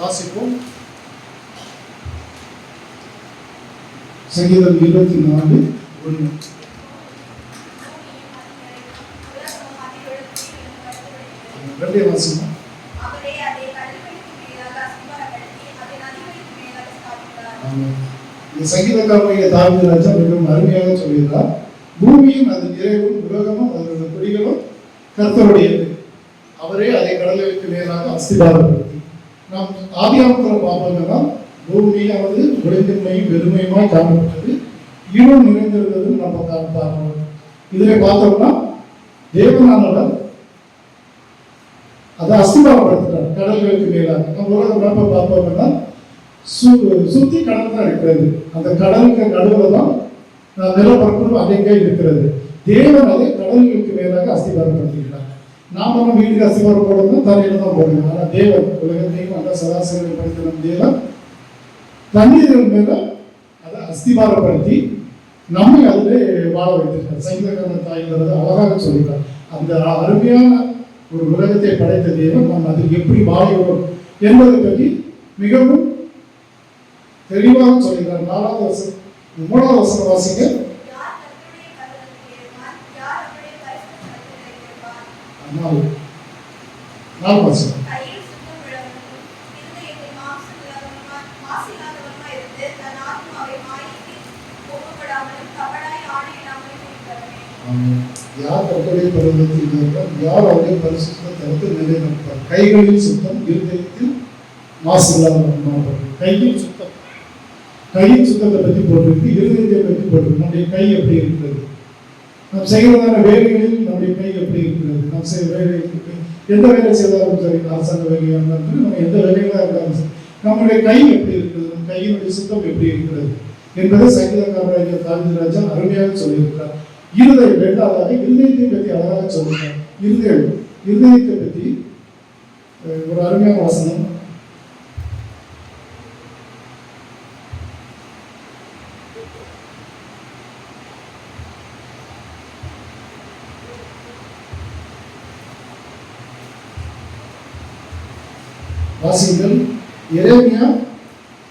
வாசிப்போம். சங்கீதம் 24:1. ரெண்டே வாசிப்போம். இந்த சங்கீதக்காரனுடைய தாவீது ராஜா மிகவும் அருமையாக சொல்கிறார். பூமியும் அது நிறைவும் உலகமும் அதனுடைய குடிகளும் கர்த்தருடையது, அவரே அதை கடலுக்கு மேலாக அஸ்திபாரப்படுத்தி. நாம் ஆதியாகமத்தில் பார்ப்போம்னா பூமியாவது ஒளிந்தின்மையும் வெறுமையுமாய் காணப்பட்டது, இருள் நிறைந்திருந்தது நம்ம பார்க்கணும். இதில் பார்த்தோம்னா தேவனானவர் அதை அஸ்திபாரப்படுத்திட்டார் கடல்களுக்கு மேலாக. நம்ம உலக பார்ப்போம்னா சுத்தி கடல் தான் இருக்கிறது. அந்த கடலுக்கு நடுவில் தான் நிலப்பரப்பு அங்கங்கே இருக்கிறது. தேவன் அதை கடல்களுக்கு மேலாக அஸ்திபாரப்படுத்துகிறார். நாம வீட்டுக்கு அஸ்திபாரம் போடணும், தரையில தான் போடணும். ஆனால் தேவன் உலகத்தையும் அந்த சராசரிகள் படுத்தின தேவன் தண்ணீர்கள் மேல அதை அஸ்திபாரப்படுத்தி நம்மை அதில் வாழ வைத்திருக்கார். சங்கீதக்காரன் தாய்ங்கிறது அழகாக சொல்லிட்டார். அந்த அருமையான ஒரு உலகத்தை படைத்த தேவன் நாம் அதில் எப்படி வாழுகிறோம் என்பதை பற்றி மிகவும் தெளிவாக சொல்கிறார். 4வது வசனம் 3வது வசனம் வாசிங்க. நாலு வசனம். யார் கர்த்தருடைய பர்வதத்தில் இருக்கிறார், யார் அவருடைய பரிசுத்த தலத்தில் நிலைநிற்பார். கைகளில் சுத்தம், இருதயத்தில் மாசு இல்லாத. கையில் சுத்தம், கையின் சுத்தத்தை பற்றி போட்டிருக்கு, இருதயத்தை பற்றி போட்டிருக்கு. நம்முடைய கை எப்படி இருக்கிறது, நாம் செய்கிறதான வேலைகளில் நம்முடைய கை எப்படி இருக்கிறது, நாம் செய்கிற வேலைகளுக்கு எந்த வேலை செய்தாலும் சரி, அரசாங்க வேலையாக இருந்தாலும் சரி, நம்ம எந்த வேலைகளாக இருந்தாலும் சரி, நம்முடைய கை எப்படி இருக்கிறது, நம் கையினுடைய சுத்தம் எப்படி இருக்கிறது என்பதை சங்கீதக்காரராகிய தாவீது ராஜா அருமையாக சொல்லியிருக்கிறார். இருதயம், இரண்டாவதாக இருதயத்தை பற்றி அழகாக சொல்லியிருக்கார். இருதயத்தை பற்றி ஒரு அருமையான வசனம். வாசிங்கள். எரேமியா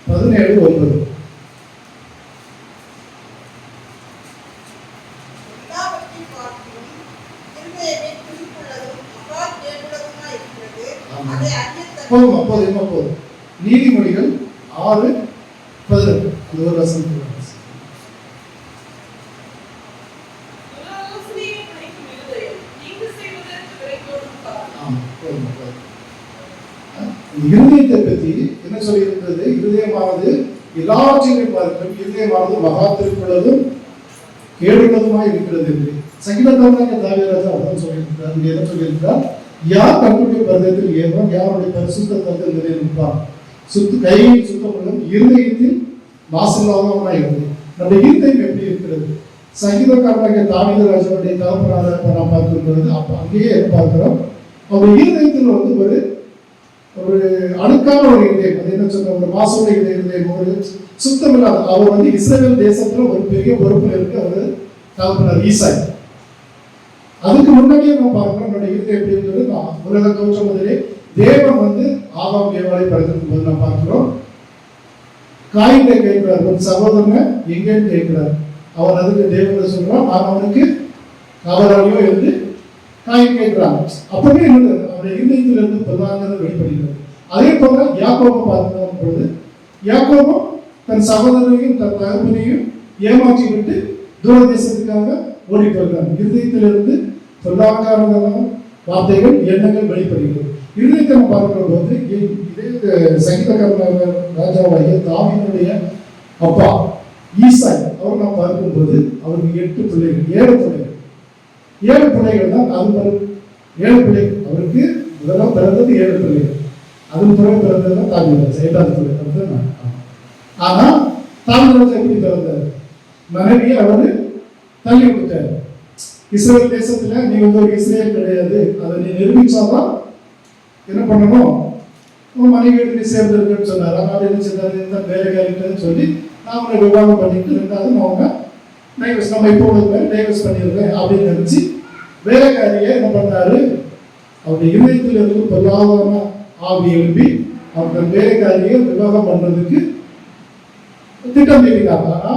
17:9. நீதிமொழிகள் 6:18. அந்த ஒரு வசனம். இருதயத்தை பற்றி என்ன சொல்லியிருக்கிறது? இருதயமானது எல்லாவற்றையும் பார்க்கிறோம். இருதயமானது மகா திருக்குள்ளதும் கேடுள்ளதுமாய் இருக்கிறது என்று சங்கீதக்காரனாகிய தாவீது ராஜா அதான் சொல்லியிருக்கிறார். என்ன சொல்லியிருக்கிறார்? யார் கர்த்தருடைய பர்வதத்தில் ஏறுவான், யாருடைய பரிசுத்த தலத்தில் நிலைநிற்பான். கையில் சுத்தமுள்ளதும் இருதயத்தில் மாசில்லாதவனாய் இருக்கிறது. நம்முடைய இருதயம் எப்படி இருக்கிறது? சங்கீதக்காரனாகிய தாவீது ராஜாவுடைய தகப்பனாக நாம் பார்க்கும் பொழுது அப்போ அங்கேயே பார்க்கிறோம். அவருடைய இருதயத்தில் ஒரு அழுக்கான ஒரு இதயம். அது என்ன சொல்ற, ஒரு மாசுடைய இதயம், ஒரு சுத்தம் இல்லாத. அவர் இஸ்ரவேல் தேசத்துல ஒரு பெரிய பொறுப்பில் இருக்கு. அவர் தகப்பனார் ஈசாய். அதுக்கு முன்னாடியே நம்ம பார்க்கிறோம் நம்மளுடைய இருதயம் எப்படி இருந்தது. உலக தோற்றம் முதலே தேவன் ஆதாம் ஏவாளை படைத்திருக்கும் போது நாம் பார்க்கிறோம். காயினை கேட்கிறார், ஒரு சகோதரனை எங்கேன்னு கேட்கிறார். அவன் அதுக்கு தேவன் சொல்றான், நான் அவனுக்கு காவலாளியோ என்று காயின் கேட்கிறான். அப்பவே அவருடைய இருதயத்திலிருந்து பிரதானத்தை வெளிப்படுகிறது. அதே போல யாக்கோபை பார்க்கும் பொழுது யாக்கோபும் தன் சகோதரனையும் தன் தகப்பனையும் ஏமாற்றி விட்டு தூரதேசத்துக்காக ஓடி போகிறார். இருதயத்திலிருந்து சொல்லாக்காரமான வார்த்தைகள், எண்ணங்கள் வெளிப்படுகிறது. இருதயத்தை நம்ம பார்க்கிற போது இதே சங்கீதக்காரனாக ராஜாவாகிய தாவீதுடைய அப்பா ஈசாய் அவர் நாம் பார்க்கும்போது அவருக்கு 8 பிள்ளைகள், 7 பிள்ளைகள் தான். அது 7 பிள்ளைகள். அவருக்கு முதலாம் பிறந்தது 7 பிள்ளைகள். அதுக்கு பிறகு பிறந்தது தான் தாவீது ராஜா, 8வது பிள்ளை. ஆனா தாவீது ராஜா எப்படி பிறந்தார்? மனைவியை அவரு தள்ளி விட்டார். இஸ்ரேல் தேசத்துல நீ ஒரு இஸ்ரேல் கிடையாது, அதை நீ நிரூபிச்சாதான் என்ன பண்ணணும், உன் மனைவி நீ சேர்ந்திருக்குன்னு சொன்னார். அதனால என்ன செய்தாரு, வேலைக்காரின்னு சொல்லி நான் உங்களை விவாதம் பண்ணிட்டு 2வது அவங்க டைவர்ஸ், நம்ம இப்போ டைவர்ஸ் பண்ணிடுறேன் அப்படின்னு நினைச்சு வேலைக்காரியை என்ன பண்ணாரு, அவருடைய இதயத்தில் இருந்து பொருளாதார ஆவி எழுப்பி அவங்க வேலைக்காரியை விவாகம் பண்றதுக்கு திட்டம் தீட்டினாங்க. ஆனா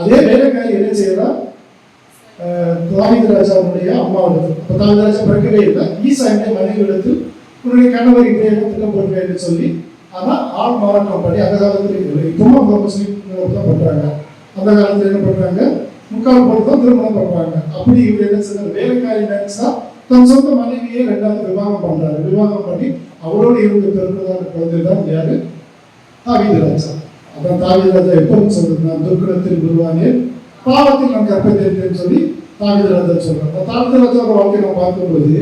அதே வேலைக்காரி என்ன செய்யறா, தாவீது ராஜாவுடைய அம்மாவிடத்தில், அப்ப தாவீது ராஜா பிறக்கவே இல்லை, ஈசாயுடைய மனைவியிடத்தில் உன்னுடைய கணவர் இதே திட்டம் போடுங்க என்று சொல்லி, ஆனா ஆள் மாறாட்டம் பண்ணி அந்த காலத்துல இல்லை, இப்பவும் அவங்க முஸ்லீம்கள் தான் பண்றாங்க. அந்த காலத்துல என்ன பண்றாங்க, முக்கால் போட்டு தான் திருமணம் பண்றாங்க. அப்படி இவர் என்ன செய்யறாரு, வேலைக்காரி நினைச்சா தன் சொந்த மனைவியே ரெண்டாவது விவாகம் பண்றாரு. விவாகம் பண்ணி அவரோடு இருந்து பிறந்ததான குழந்தை தான் யாரு, தாவீது ராஜா. அதான் தாவீது ராஜா எப்பவும் சொல்றது, நான் துர்க்குணத்தில் உருவானே பாவத்தில் நான் கற்பதேன்னு சொல்லி தாவீது ராஜா சொல்றாங்க. தாவீது ராஜாவோட வாழ்க்கை நம்ம பார்க்கும்போது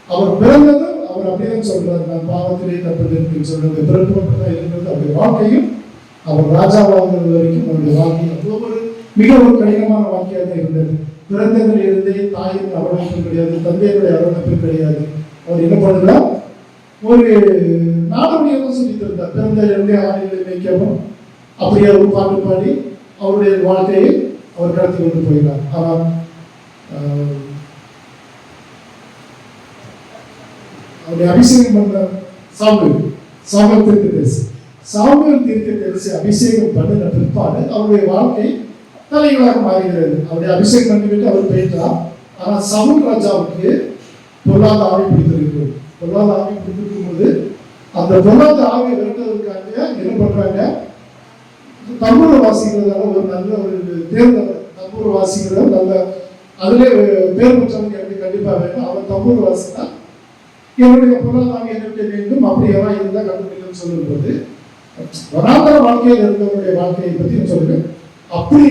அவர் பிறந்ததும் அவர் அப்படியே சொல்றாரு, நான் பாவத்திலே கற்பதேன்னு சொல்றது. பிறப்பு தான் இருக்கிறது. அவருடைய வாழ்க்கையும் அவர் ராஜாவாகிறது வரைக்கும் அவருடைய வாழ்க்கை அவ்வளோ ஒரு மிக ஒரு கடினமான வாழ்க்கையாக தான் இருந்தது. பிறந்ததில் இருந்தே தாயின் அரவணைப்பு கிடையாது, தந்தையினுடைய அரவணைப்பு கிடையாது. அவர் என்ன பண்ணுறார், ஒரு நாடகம் சொல்லி தந்தார். பிறந்ததிலிருந்தே ஆணைகளை வைக்கவும் அப்படியே ஒரு பாட்டு பாடி அவருடைய வாழ்க்கையை அவர் கடத்தி கொண்டு போகிறார். ஆனால் அவருடைய அபிஷேகம் பண்ண சாமுவேல் தீர்க்கதரிசி அபிஷேகம் பண்ணின பிற்பாடு அவருடைய வாழ்க்கை தலைவராக மாறுகிறது. அவருடைய அபிஷேகம் பண்ணிவிட்டு அவர் போயிட்டார். ஆனால் சவுல் ராஜாவுக்கு பொல்லாத ஆவி பிடித்திருக்கிறது. பொல்லாத ஆவி பிடித்திருக்கும் போது அந்த பொல்லாத ஆவியை விரட்டுவதற்காக என்ன பண்றாங்க, தம்பூரை வாசிக்கிறதால ஒரு நல்ல ஒரு தேர்ந்தவர், தம்பூரை வாசிக்கிறத நல்ல அதிலே பேர் பெற்றவங்க எனக்கு கண்டிப்பா வேணும். அவர் தம்பூரை வாசித்தா என்னுடைய பொருளாதார ஆவி என்ன விட்டு வேண்டும், அப்படி எல்லாம் இருந்தால் கண்டுபிடிக்கணும்னு சொல்லும் போது வராந்தர வாழ்க்கையில் இருந்தவருடைய வாழ்க்கையை பற்றி சொல்லுவேன். அப்படி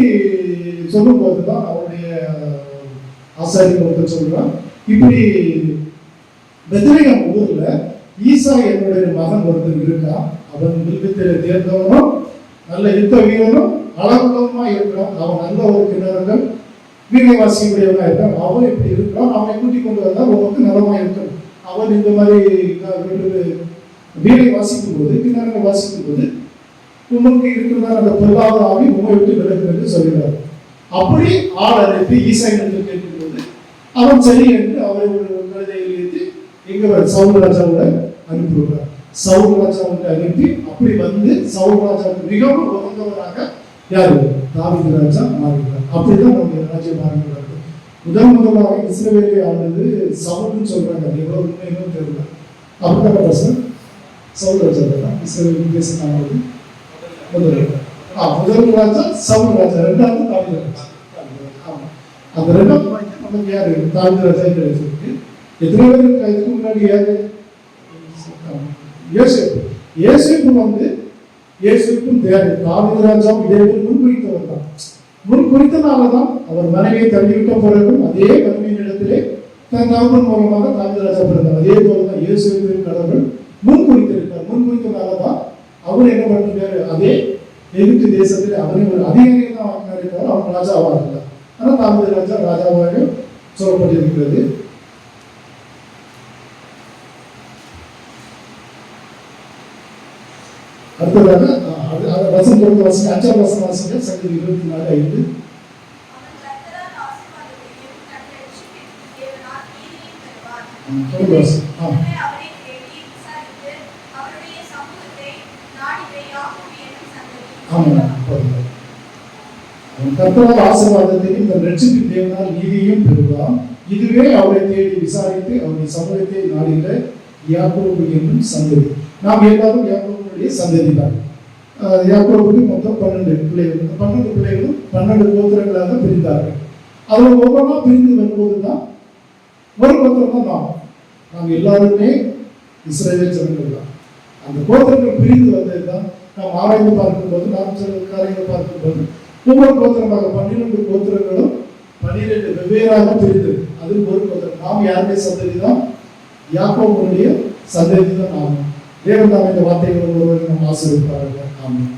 சொல்லும் போதுதான் அவருடைய ஆசாரியர் ஒருத்தர் சொல்றான், இப்படி பெத்லெகேம் ஊர்ல ஈசா என்னுடைய மகன் ஒருத்தர் இருக்கான், அவன் வில்வித்தையில தேர்ந்தவனும் நல்ல யுத்த வீரனும் அளவுள்ளவனுமா இருக்கிறான், அவன் நல்ல ஒரு கிணறுகள் வீரவாசியுடையவனா இருக்கான், அவன் இப்படி இருக்கிறான், அவனை கூட்டிக் கொண்டு வந்தால் உனக்கு நலமா இருக்கணும். அவன் இந்த மாதிரி வீரை வாசிக்கும் போது கிணறுகள் வாசிக்கும் போது உனக்கு இருக்கிறதா அந்த பொருளாதார ஆவி உண்மை விட்டு விலகு என்று சொல்கிறார். அப்படி ஆள் அழைத்து ஈசா என்று கேட்கும்போது அவன் சரி என்று அவரை ஒரு கழுதையில் ஏற்றி எங்க சவுல் ராஜாவோட அனுப்பிவிடுறார். சவுல் ராஜாவுக்கு அனுப்பி அப்படி வந்து சவுல் ராஜாவுக்கு மிகவும் உகந்தவராக யாரு, தாவீது ராஜா மாறுகிறார். அப்படிதான் நம்முடைய ராஜ்யம் மாறுகிறார்கள். முதலாக இஸ்ரவேலை ஆனது சவுல்னு சொல்றாங்க, அது எவ்வளவு உண்மையும் தெரியல. அப்படிதான் பர்சன் சவுல் ராஜா தான் இஸ்ரவேல் தேசமானது முதல் ராஜா சவுல் ராஜா, ரெண்டாவது தாவீது ராஜா. ஆமா, அந்த ரெண்டாவது நமக்கு யாரு, தாவீது ராஜா கிடைச்சிருக்கு. எத்தனை பேருக்கு இதுக்கு முன்னாடி யாரு, யோசேப்பு வந்து யோசேப்பும் தாவீது ராஜாவும் இதே முன்குறித்தவர் தான். முன்குறித்தனாலதான் அவர் மனைவியை தள்ளிவிட்ட பிறகும் அதே மனைவியின் இடத்திலே தன் தகவல் மூலமாக தாவீது ராஜா பிறந்தார். அதே போலதான் யோசேப்பின் கடவுள் முன்குறித்திருக்கார். முன்குறித்தனாலதான் அவர் என்ன பண்ணிருக்காரு, அதே எகிப்து தேசத்தில் அவரை ஒரு அதிகாரியை தான் வாங்கினார், அவர் ராஜாவாக இருந்தார். ஆனால் தாவீது ராஜா ராஜாவாக சொல்லப்பட்டிருக்கிறது. அடுத்ததாக வசனம் தொடர்ந்து வாசிங்க, 5ஆம் வசனம் வாசிங்க, சங்கீதம் 24:5. கர்த்தரால் ஆசீர்வாதத்தையும் தன் ரட்சிப்பின் தேவனால் நீதியையும் பெறுவான். இதுவே அவரை தேடி விசாரித்து அவருடைய சமூகத்தை நாடுகிற யாக்கோபு என்னும் சந்ததி. நாம் எல்லாரும் யாக்கோபுடைய சந்ததி தான். யாக்கோபுக்கு மொத்தம் 12 பிள்ளைகள். 12 பிள்ளைகளும் 12 கோத்திரங்களாக பிரிந்தார்கள். அதில் ஒவ்வொன்றா பிரிந்து வரும்போதுதான் ஒரு கோத்திரம் தான் நாம் எல்லாருமே இஸ்ரவேல் ஜனங்கள் தான். அந்த கோத்திரங்கள் பிரிந்து வந்ததுதான் நாம் ஆராய்ந்து பார்க்கும்போது, நாம் சில காரியங்கள் பார்க்கும்போது ஒவ்வொரு கோத்திரமாக 12 கோத்திரங்களும் 12 வெவ்வேறாக பிரிந்தது. அது ஒரு கோத்திரம். நாம் யாருடைய சந்ததி தான், யாக்கோபுடைய சந்ததி தான் நாம். தேவன் தாம் இந்த வார்த்தைகள் ஒருவரை நாம் ஆசீர்வதிப்பார்கள். ஆமென்.